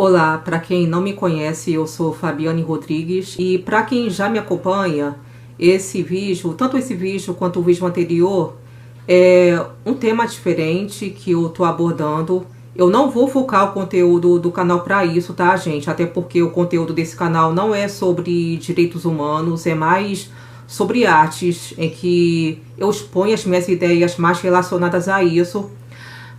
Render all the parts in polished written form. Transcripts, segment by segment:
Olá, para quem não me conhece, eu sou Fabiane Rodrigues e para quem já me acompanha, esse vídeo, tanto esse vídeo quanto o vídeo anterior, é um tema diferente que eu tô abordando. Eu não vou focar o conteúdo do canal para isso, tá, gente? Até porque o conteúdo desse canal não é sobre direitos humanos, é mais sobre artes, em que eu exponho as minhas ideias mais relacionadas a isso.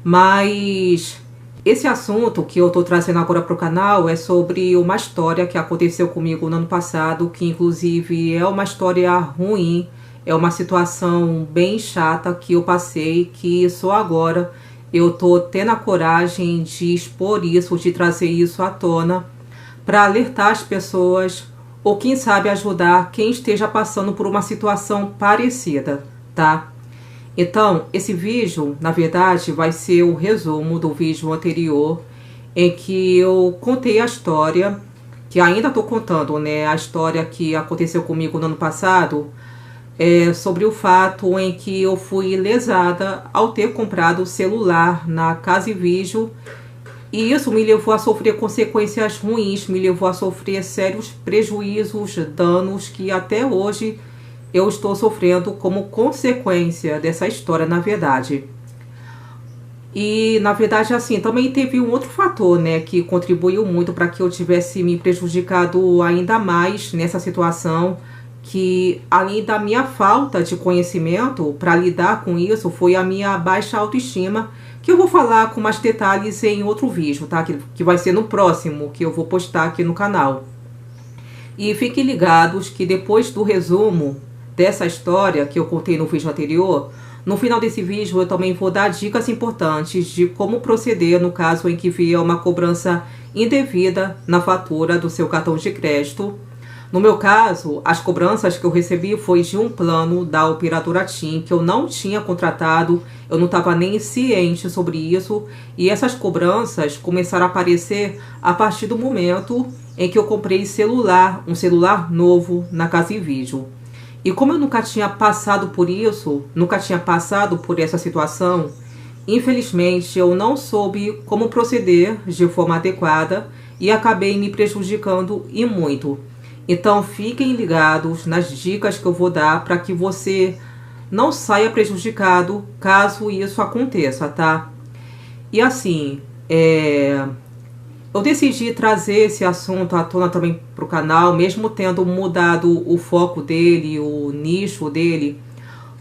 Mas esse assunto que eu tô trazendo agora pro canal é sobre uma história que aconteceu comigo no ano passado, que inclusive é uma história ruim, é uma situação bem chata que eu passei, que só agora eu tô tendo a coragem de expor isso, de trazer isso à tona, para alertar as pessoas, ou quem sabe ajudar quem esteja passando por uma situação parecida, tá? Então, esse vídeo, na verdade, vai ser o resumo do vídeo anterior, em que eu contei a história, que ainda estou contando, né? A história que aconteceu comigo no ano passado, sobre o fato em que eu fui lesada ao ter comprado o celular na Casa e Vídeo, e isso me levou a sofrer consequências ruins, me levou a sofrer sérios prejuízos, danos que até hoje eu estou sofrendo como consequência dessa história, na verdade. E, na verdade, assim, também teve um outro fator, né, que contribuiu muito para que eu tivesse me prejudicado ainda mais nessa situação, que além da minha falta de conhecimento para lidar com isso, foi a minha baixa autoestima, que eu vou falar com mais detalhes em outro vídeo, tá? Que vai ser no próximo, que eu vou postar aqui no canal. E fiquem ligados que depois do resumo dessa história que eu contei no vídeo anterior, no final desse vídeo eu também vou dar dicas importantes de como proceder no caso em que vier uma cobrança indevida na fatura do seu cartão de crédito. No meu caso, as cobranças que eu recebi foi de um plano da operadora TIM que eu não tinha contratado, eu não estava nem ciente sobre isso, e essas cobranças começaram a aparecer a partir do momento em que eu comprei celular, um celular novo na Casa e Vídeo. E como eu nunca tinha passado por isso, nunca tinha passado por essa situação, infelizmente eu não soube como proceder de forma adequada e acabei me prejudicando e muito. Então fiquem ligados nas dicas que eu vou dar para que você não saia prejudicado caso isso aconteça, tá? E assim, eu decidi trazer esse assunto à tona também para o canal, mesmo tendo mudado o foco dele, o nicho dele,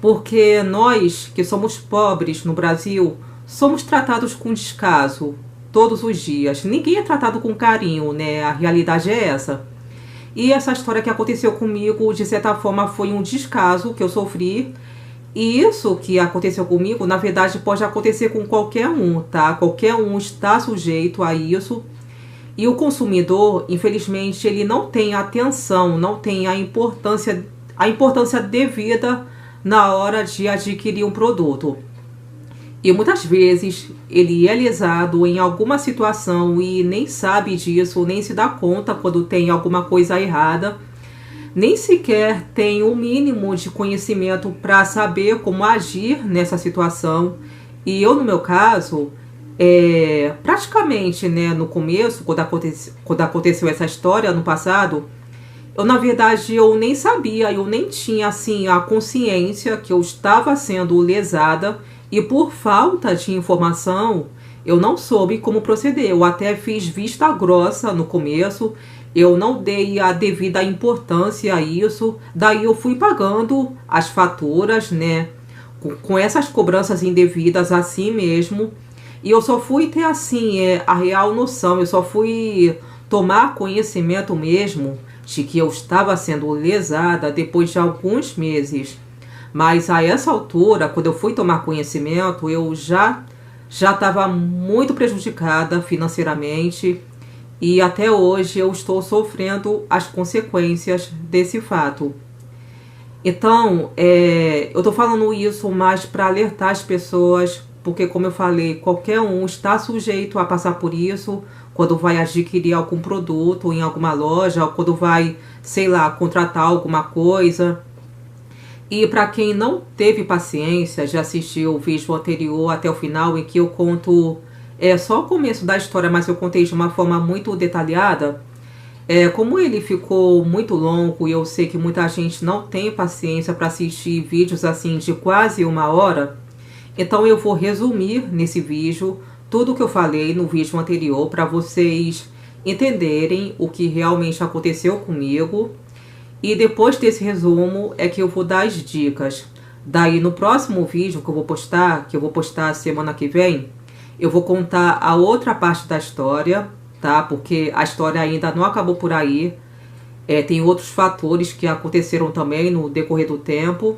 porque nós que somos pobres no Brasil, somos tratados com descaso todos os dias. Ninguém é tratado com carinho, né? A realidade é essa. E essa história que aconteceu comigo, de certa forma, foi um descaso que eu sofri. E isso que aconteceu comigo, na verdade, pode acontecer com qualquer um, tá? Qualquer um está sujeito a isso. E o consumidor, infelizmente, ele não tem atenção, não tem a importância devida na hora de adquirir um produto. E muitas vezes ele é lesado em alguma situação e nem sabe disso, nem se dá conta quando tem alguma coisa errada, nem sequer tem o mínimo de conhecimento para saber como agir nessa situação. E eu, no meu caso, praticamente, né, no começo, quando aconteceu essa história no passado, eu, na verdade, eu nem sabia, eu nem tinha, assim, a consciência que eu estava sendo lesada, e por falta de informação, eu não soube como proceder. Eu até fiz vista grossa no começo, eu não dei a devida importância a isso, daí eu fui pagando as faturas, né, com essas cobranças indevidas assim mesmo. E eu só fui ter, assim, a real noção, eu só fui tomar conhecimento mesmo de que eu estava sendo lesada depois de alguns meses. Mas a essa altura, quando eu fui tomar conhecimento, eu já estava muito prejudicada financeiramente. E até hoje eu estou sofrendo as consequências desse fato. Então, eu estou falando isso mais para alertar as pessoas, porque, como eu falei, qualquer um está sujeito a passar por isso quando vai adquirir algum produto em alguma loja, ou quando vai, sei lá, contratar alguma coisa. E para quem não teve paciência de assistir o vídeo anterior até o final, em que eu conto É só o começo da história, mas eu contei de uma forma muito detalhada. Como ele ficou muito longo e eu sei que muita gente não tem paciência para assistir vídeos assim de quase 1 hora, então eu vou resumir nesse vídeo tudo o que eu falei no vídeo anterior para vocês entenderem o que realmente aconteceu comigo. E depois desse resumo é que eu vou dar as dicas. Daí no próximo vídeo que eu vou postar semana que vem, eu vou contar a outra parte da história, tá? Porque a história ainda não acabou por aí. Tem outros fatores que aconteceram também no decorrer do tempo.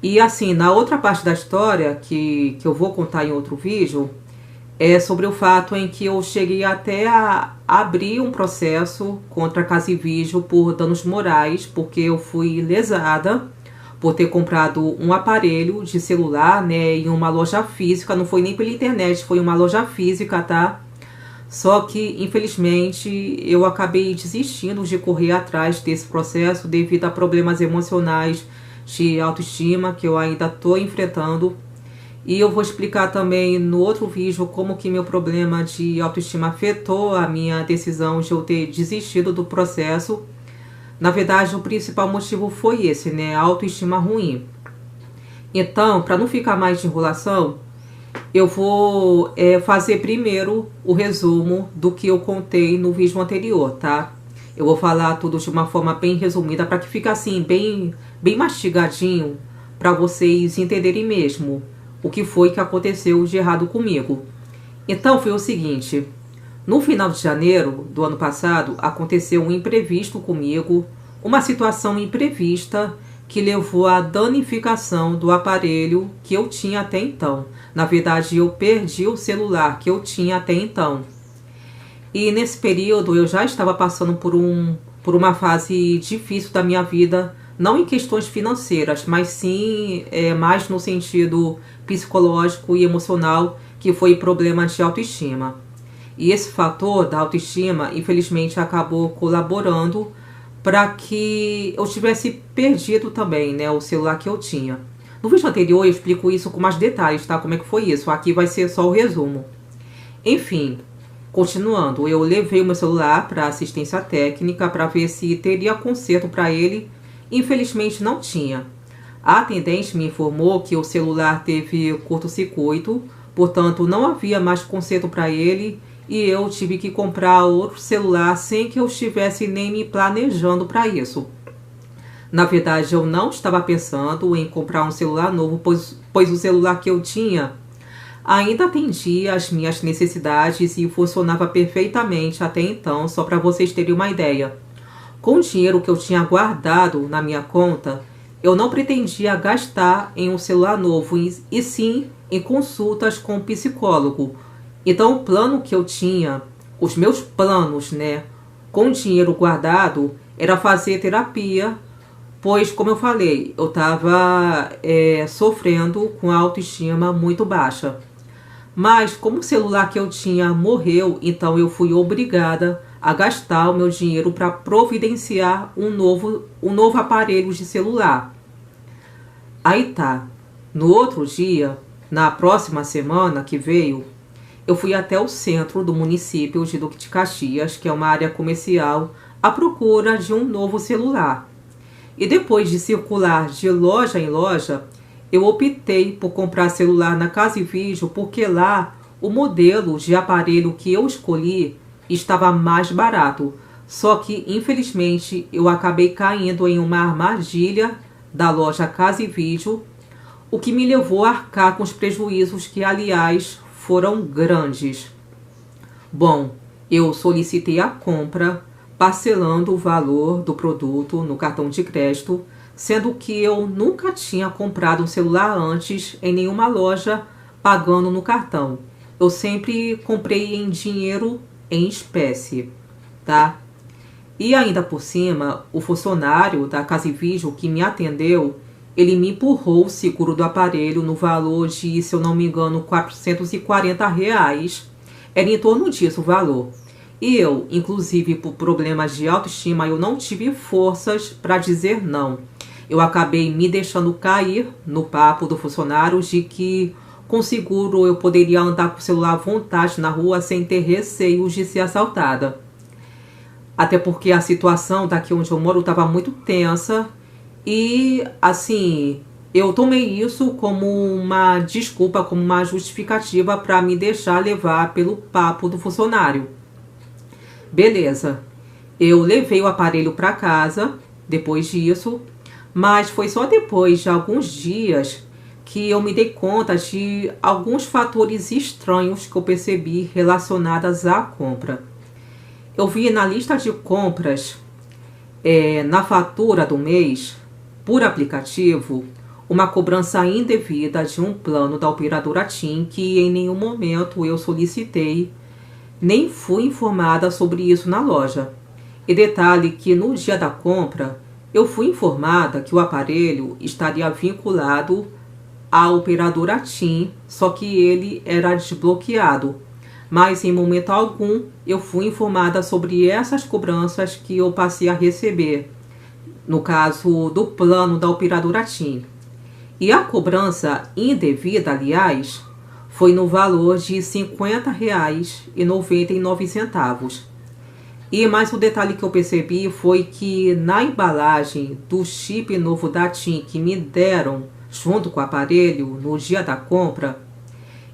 E assim, na outra parte da história, que eu vou contar em outro vídeo, é sobre o fato em que eu cheguei até a abrir um processo contra a Casivídeo por danos morais, porque eu fui lesada por ter comprado um aparelho de celular, né, em uma loja física. Não foi nem pela internet, foi uma loja física, tá? Só que, infelizmente, eu acabei desistindo de correr atrás desse processo devido a problemas emocionais de autoestima que eu ainda estou enfrentando. E eu vou explicar também no outro vídeo como que meu problema de autoestima afetou a minha decisão de eu ter desistido do processo. Na verdade, o principal motivo foi esse, né? A autoestima ruim. Então, para não ficar mais de enrolação, eu vou fazer primeiro o resumo do que eu contei no vídeo anterior, tá? Eu vou falar tudo de uma forma bem resumida para que fique assim, bem mastigadinho, para vocês entenderem mesmo o que foi que aconteceu de errado comigo. Então, foi o seguinte: no final de janeiro do ano passado, aconteceu um imprevisto comigo, uma situação imprevista que levou à danificação do aparelho que eu tinha até então. Na verdade, eu perdi o celular que eu tinha até então. E nesse período eu já estava passando por uma fase difícil da minha vida, não em questões financeiras, mas sim mais no sentido psicológico e emocional, que foi problema de autoestima. E esse fator da autoestima, infelizmente, acabou colaborando para que eu tivesse perdido também, né, o celular que eu tinha. No vídeo anterior eu explico isso com mais detalhes, tá? Como é que foi isso. Aqui vai ser só o resumo. Enfim, continuando, eu levei o meu celular para assistência técnica para ver se teria conserto para ele. Infelizmente não tinha. A atendente me informou que o celular teve curto-circuito, portanto não havia mais conserto para ele e eu tive que comprar outro celular sem que eu estivesse nem me planejando para isso. Na verdade, eu não estava pensando em comprar um celular novo, pois o celular que eu tinha ainda atendia às minhas necessidades e funcionava perfeitamente até então, só para vocês terem uma ideia. Com o dinheiro que eu tinha guardado na minha conta, eu não pretendia gastar em um celular novo, e sim em consultas com um psicólogo. Então o plano que eu tinha, os meus planos, né, com o dinheiro guardado, era fazer terapia, pois, como eu falei, eu estava sofrendo com a autoestima muito baixa. Mas como o celular que eu tinha morreu, então eu fui obrigada a gastar o meu dinheiro para providenciar um novo aparelho de celular. Aí tá, no outro dia, na próxima semana que veio, eu fui até o centro do município de Duque de Caxias, que é uma área comercial, à procura de um novo celular. E depois de circular de loja em loja, eu optei por comprar celular na Casivídeo, porque lá o modelo de aparelho que eu escolhi estava mais barato. Só que, infelizmente, eu acabei caindo em uma armadilha da loja Casivídeo, o que me levou a arcar com os prejuízos que, aliás, foram grandes. Bom, eu solicitei a compra parcelando o valor do produto no cartão de crédito, sendo que eu nunca tinha comprado um celular antes em nenhuma loja pagando no cartão. Eu sempre comprei em dinheiro em espécie, tá? E ainda por cima, o funcionário da Casivídeo que me atendeu, ele me empurrou o seguro do aparelho no valor de, se eu não me engano, R$ 440. Era em torno disso o valor. E eu, inclusive por problemas de autoestima, eu não tive forças para dizer não. Eu acabei me deixando cair no papo do funcionário de que Com seguro eu poderia andar com o celular à vontade na rua sem ter receios de ser assaltada. Até porque a situação daqui onde eu moro estava muito tensa e, assim, eu tomei isso como uma desculpa, como uma justificativa para me deixar levar pelo papo do funcionário. Beleza, eu levei o aparelho para casa depois disso, mas foi só depois de alguns dias que eu me dei conta de alguns fatores estranhos que eu percebi relacionados à compra. Eu vi na lista de compras, na fatura do mês, por aplicativo, uma cobrança indevida de um plano da operadora TIM que em nenhum momento eu solicitei, nem fui informada sobre isso na loja. E detalhe que no dia da compra, eu fui informada que o aparelho estaria vinculado à operadora TIM, só que ele era desbloqueado. Mas em momento algum eu fui informada sobre essas cobranças que eu passei a receber, no caso do plano da operadora TIM. E a cobrança indevida, aliás, foi no valor de R$ 50,99. E mais um detalhe que eu percebi foi que na embalagem do chip novo da TIM que me deram junto com o aparelho no dia da compra,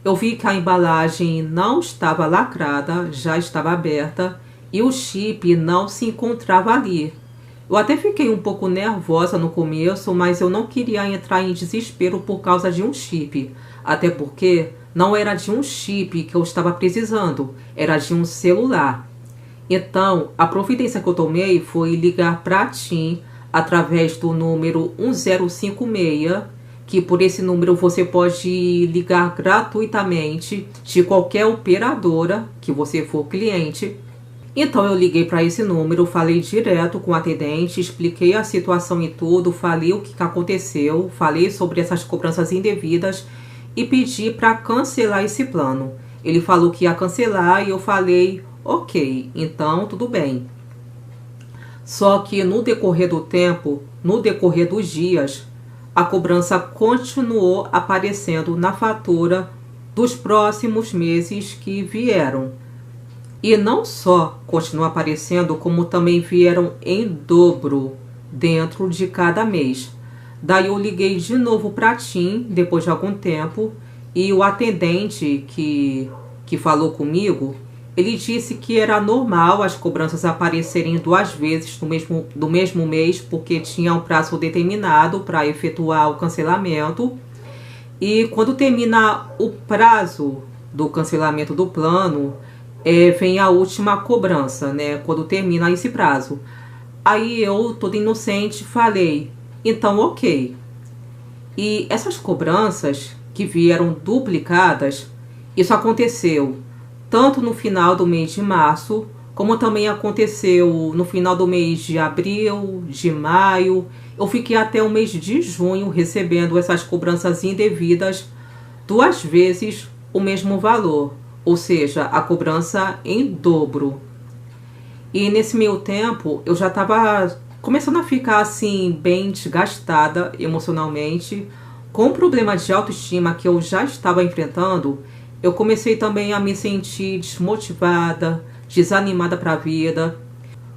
eu vi que a embalagem não estava lacrada, já estava aberta e o chip não se encontrava ali. Eu até fiquei um pouco nervosa no começo, mas eu não queria entrar em desespero por causa de um chip. Até porque não era de um chip que eu estava precisando, era de um celular. Então, a providência que eu tomei foi ligar para a TIM através do número 1056, que por esse número você pode ligar gratuitamente de qualquer operadora que você for cliente. Então eu liguei para esse número, falei direto com o atendente, expliquei a situação e tudo, falei o que aconteceu, falei sobre essas cobranças indevidas e pedi para cancelar esse plano. Ele falou que ia cancelar e eu falei, ok, então tudo bem. Só que no decorrer do tempo, no decorrer dos dias, a cobrança continuou aparecendo na fatura dos próximos meses que vieram. E não só continuou aparecendo, como também vieram em dobro dentro de cada mês. Daí eu liguei de novo para a TIM, depois de algum tempo, e o atendente que falou comigo, ele disse que era normal as cobranças aparecerem 2 vezes no mesmo mês, porque tinha um prazo determinado para efetuar o cancelamento. E quando termina o prazo do cancelamento do plano, vem a última cobrança, né? Quando termina esse prazo. Aí eu, toda inocente, falei, então ok. E essas cobranças que vieram duplicadas, isso aconteceu tanto no final do mês de março, como também aconteceu no final do mês de abril, de maio. Eu fiquei até o mês de junho recebendo essas cobranças indevidas 2 vezes o mesmo valor, ou seja, a cobrança em dobro. E nesse meio tempo eu já estava começando a ficar assim bem desgastada emocionalmente, com o problema de autoestima que eu já estava enfrentando. Eu comecei também a me sentir desmotivada, desanimada para a vida.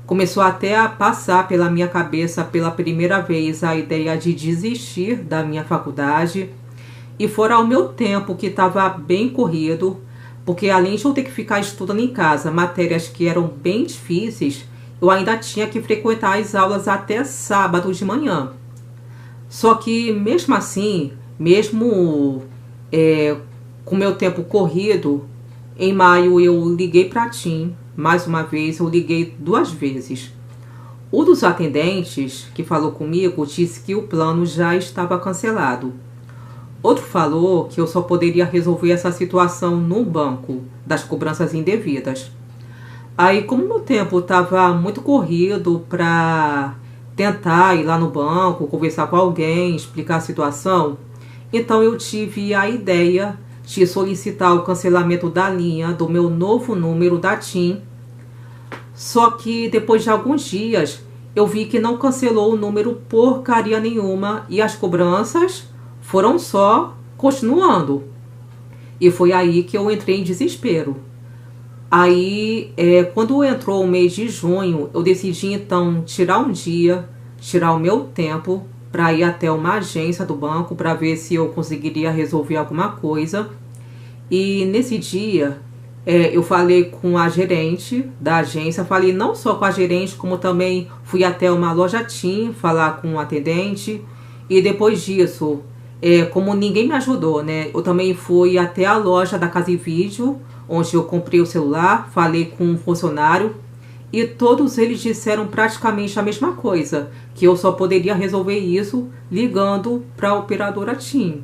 Começou até a passar pela minha cabeça pela primeira vez a ideia de desistir da minha faculdade. E fora o meu tempo que estava bem corrido, porque além de eu ter que ficar estudando em casa matérias que eram bem difíceis, eu ainda tinha que frequentar as aulas até sábado de manhã. Só que mesmo assim, mesmo com meu tempo corrido, em maio eu liguei para a TIM, mais uma vez, eu liguei 2 vezes. Um dos atendentes que falou comigo disse que o plano já estava cancelado. Outro falou que eu só poderia resolver essa situação no banco das cobranças indevidas. Aí, como meu tempo estava muito corrido para tentar ir lá no banco, conversar com alguém, explicar a situação, então eu tive a ideia de solicitar o cancelamento da linha do meu novo número da TIM. Só que depois de alguns dias eu vi que não cancelou o número porcaria nenhuma e as cobranças foram só continuando. E foi aí que eu entrei em desespero. Aí, quando entrou o mês de junho, eu decidi então tirar um dia, tirar o meu tempo para ir até uma agência do banco para ver se eu conseguiria resolver alguma coisa. E nesse dia, eu falei com a gerente da agência, falei não só com a gerente, como também fui até uma loja TIM falar com o atendente. E depois disso, como ninguém me ajudou, né? Eu também fui até a loja da Casa e Vídeo, onde eu comprei o celular, falei com um funcionário e todos eles disseram praticamente a mesma coisa, que eu só poderia resolver isso ligando para a operadora TIM.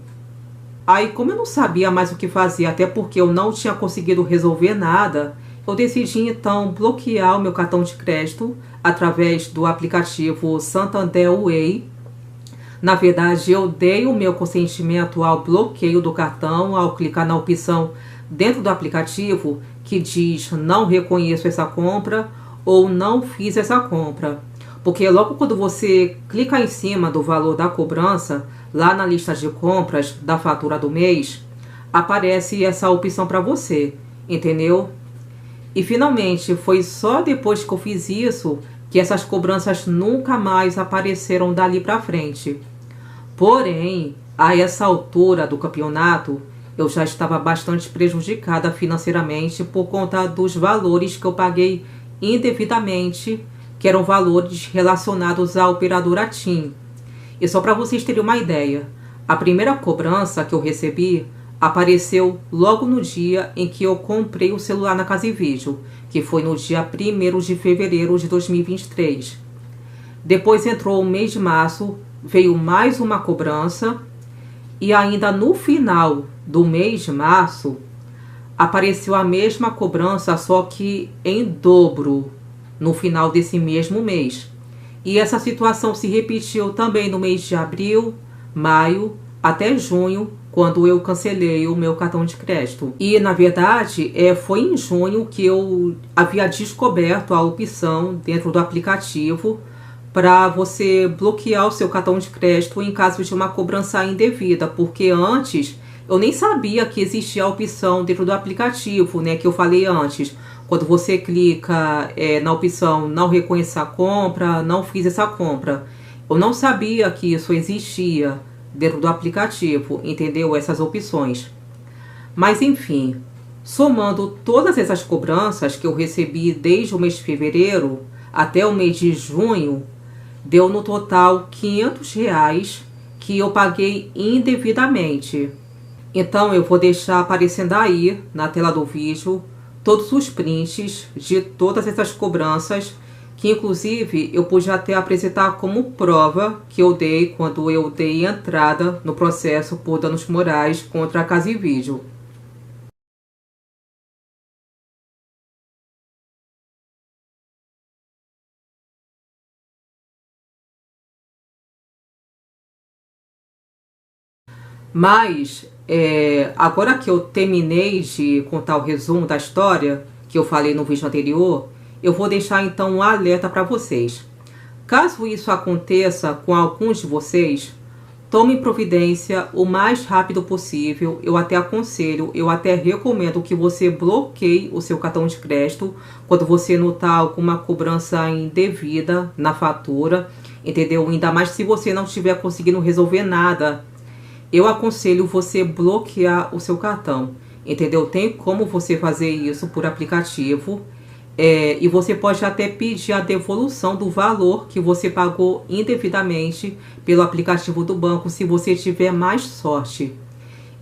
Aí, como eu não sabia mais o que fazer, até porque eu não tinha conseguido resolver nada, eu decidi então bloquear o meu cartão de crédito através do aplicativo Santander Way. Na verdade, eu dei o meu consentimento ao bloqueio do cartão ao clicar na opção dentro do aplicativo que diz não reconheço essa compra ou não fiz essa compra. Porque logo quando você clica em cima do valor da cobrança, lá na lista de compras da fatura do mês, aparece essa opção para você, entendeu? E finalmente, foi só depois que eu fiz isso que essas cobranças nunca mais apareceram dali para frente. Porém, a essa altura do campeonato, eu já estava bastante prejudicada financeiramente por conta dos valores que eu paguei indevidamente, que eram valores relacionados à operadora TIM. E só para vocês terem uma ideia, a primeira cobrança que eu recebi apareceu logo no dia em que eu comprei o celular na Casa e Vídeo, que foi no dia 1º de fevereiro de 2023. Depois entrou o mês de março, veio mais uma cobrança e ainda no final do mês de março apareceu a mesma cobrança, só que em dobro no final desse mesmo mês. E essa situação se repetiu também no mês de abril, maio, até junho, quando eu cancelei o meu cartão de crédito. E na verdade, foi em junho que eu havia descoberto a opção dentro do aplicativo para você bloquear o seu cartão de crédito em caso de uma cobrança indevida, porque antes eu nem sabia que existia a opção dentro do aplicativo, né, que eu falei antes. Quando você clica na opção não reconhecer a compra, não fiz essa compra. Eu não sabia que isso existia dentro do aplicativo, entendeu? Essas opções. Mas enfim, somando todas essas cobranças que eu recebi desde o mês de fevereiro até o mês de junho, deu no total R$ 500 que eu paguei indevidamente. Então eu vou deixar aparecendo aí na tela do vídeo todos os prints de todas essas cobranças, que inclusive eu pude até apresentar como prova que eu dei quando eu dei entrada no processo por danos morais contra a Casa e Vídeo. Mas, agora que eu terminei de contar o resumo da história que eu falei no vídeo anterior, eu vou deixar então um alerta para vocês. Caso isso aconteça com alguns de vocês, tome providência o mais rápido possível. Eu até aconselho, eu até recomendo que você bloqueie o seu cartão de crédito quando você notar alguma cobrança indevida na fatura, entendeu? Ainda mais se você não estiver conseguindo resolver nada. Eu aconselho você bloquear o seu cartão, entendeu? Tem como você fazer isso por aplicativo, e você pode até pedir a devolução do valor que você pagou indevidamente pelo aplicativo do banco, se você tiver mais sorte.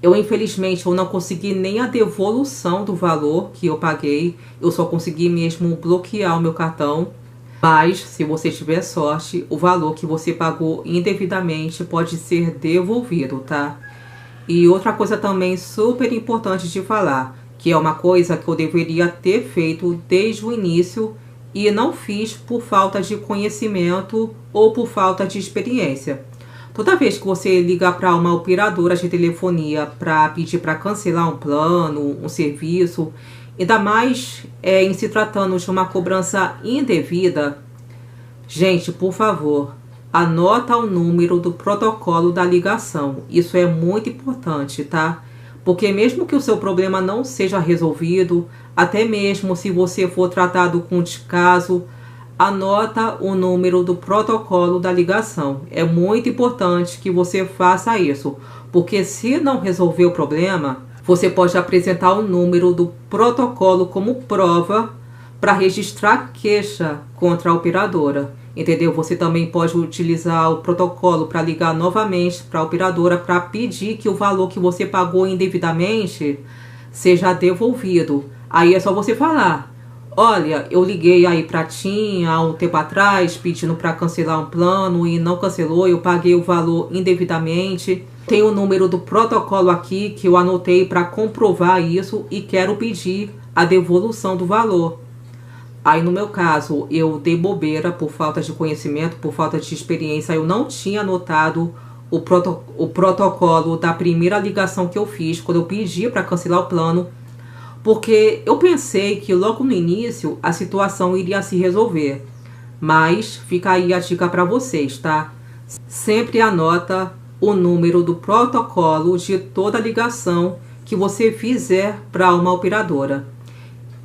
Eu, infelizmente, eu não consegui nem a devolução do valor que eu paguei, eu só consegui mesmo bloquear o meu cartão. Mas, se você tiver sorte, o valor que você pagou indevidamente pode ser devolvido, tá? E outra coisa também super importante de falar, que é uma coisa que eu deveria ter feito desde o início e não fiz por falta de conhecimento ou por falta de experiência. Toda vez que você liga para uma operadora de telefonia para pedir para cancelar um plano, um serviço, ainda mais em se tratando de uma cobrança indevida, gente, por favor, anota o número do protocolo da ligação. Isso é muito importante, tá? Porque mesmo que o seu problema não seja resolvido, até mesmo se você for tratado com descaso, anota o número do protocolo da ligação. É muito importante que você faça isso, porque se não resolver o problema, você pode apresentar o número do protocolo como prova para registrar queixa contra a operadora. Entendeu? Você também pode utilizar o protocolo para ligar novamente para a operadora para pedir que o valor que você pagou indevidamente seja devolvido. Aí é só você falar: olha, eu liguei aí para TIM há um tempo atrás pedindo para cancelar um plano e não cancelou, eu paguei o valor indevidamente. Tem o número do protocolo aqui que eu anotei para comprovar isso e quero pedir a devolução do valor. Aí no meu caso, eu dei bobeira por falta de conhecimento, por falta de experiência. Eu não tinha anotado o protocolo da primeira ligação que eu fiz, quando eu pedi para cancelar o plano, porque eu pensei que logo no início a situação iria se resolver. Mas fica aí a dica para vocês, tá? Sempre anota o número do protocolo de toda ligação que você fizer para uma operadora.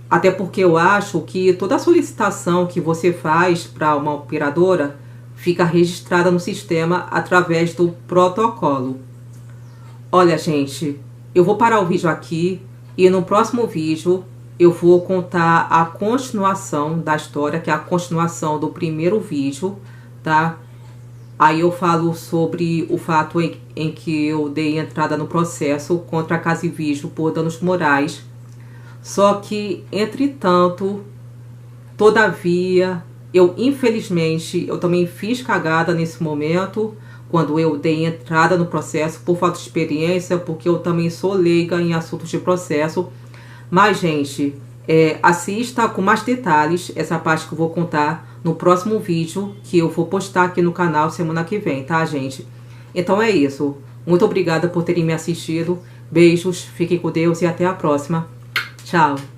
Até porque eu acho que toda solicitação que você faz para uma operadora fica registrada no sistema através do protocolo. Olha, gente, eu vou parar o vídeo aqui e no próximo vídeo eu vou contar a continuação da história, que é a continuação do primeiro vídeo, tá? Aí eu falo sobre o fato em que eu dei entrada no processo contra a Casivijo por danos morais. Só que, entretanto, todavia, infelizmente, eu também fiz cagada nesse momento, quando eu dei entrada no processo, por falta de experiência, porque eu também sou leiga em assuntos de processo. Mas, gente, assista com mais detalhes essa parte que eu vou contar no próximo vídeo, que eu vou postar aqui no canal semana que vem, tá, gente? Então é isso. Muito obrigada por terem me assistido. Beijos, fiquem com Deus e até a próxima. Tchau!